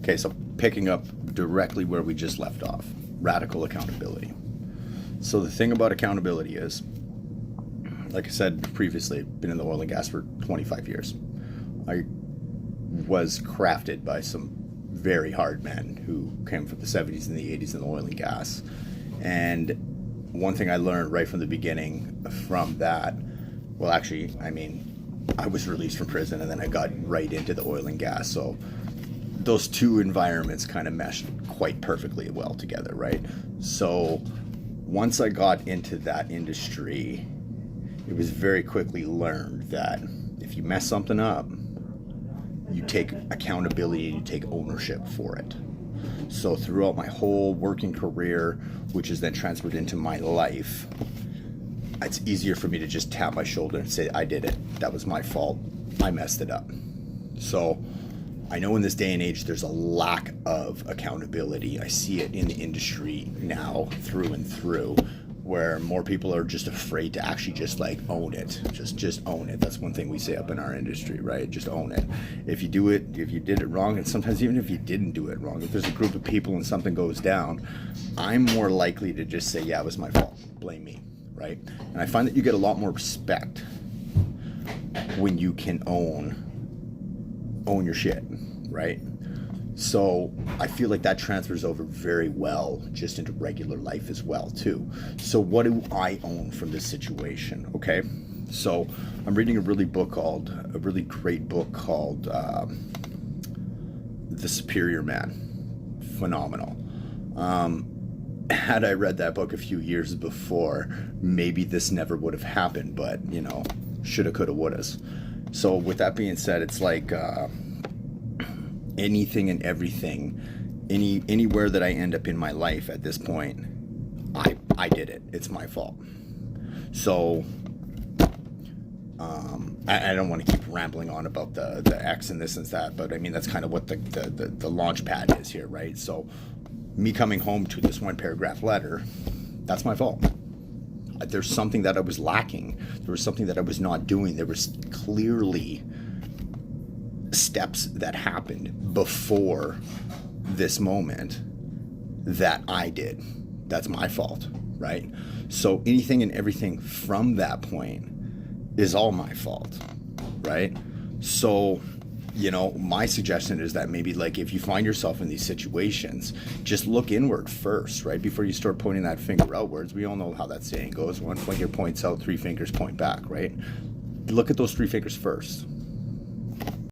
Okay, so picking up directly where we just left off, radical accountability. So the thing about accountability is, like I said previously, I've been in the oil and gas for 25 years. I was crafted by some very hard men who came from the 70s and the 80s in the oil and gas. And one thing I learned right from the beginning from that, well, actually, I mean, I was released from prison and then I got right into the oil and gas. So those two environments kind of meshed quite perfectly well together, right? So once I got into that industry, it was very quickly learned that if you mess something up, you take accountability and you take ownership for it. So throughout my whole working career, which is then transferred into my life, it's easier for me to just tap my shoulder and say, I did it. That was my fault. I messed it up. So I know in this day and age, there's a lack of accountability. I see it in the industry now through and through, where more people are just afraid to actually just like own it. Just own it. That's one thing we say up in our industry, right? Just own it. If you do it, if you did it wrong, and sometimes even if you didn't do it wrong, if there's a group of people and something goes down, I'm more likely to just say, yeah, it was my fault. Blame me, right? And I find that you get a lot more respect when you can own your shit, right? So I feel like that transfers over very well just into regular life as well too. So what do I own from this situation? Okay, so I'm reading a really great book called The Superior Man. Phenomenal. Had I read that book a few years before, maybe this never would have happened, but you know, shoulda, coulda, wouldas. So with that being said, it's like anything and everything, anywhere that I end up in my life at this point, I did it. It's my fault. So I don't want to keep rambling on about the X and this and that, but I mean that's kind of what the launch pad is here, right? So me coming home to this one paragraph letter, that's my fault. There's something that I was lacking. There was something that I was not doing. There was clearly steps that happened before this moment that I did. That's my fault, right? So anything and everything from that point is all my fault, right? So, you know, my suggestion is that maybe like if you find yourself in these situations, just look inward first, right? Before you start pointing that finger outwards. We all know how that saying goes. One finger points out, three fingers point back, right? Look at those three fingers first.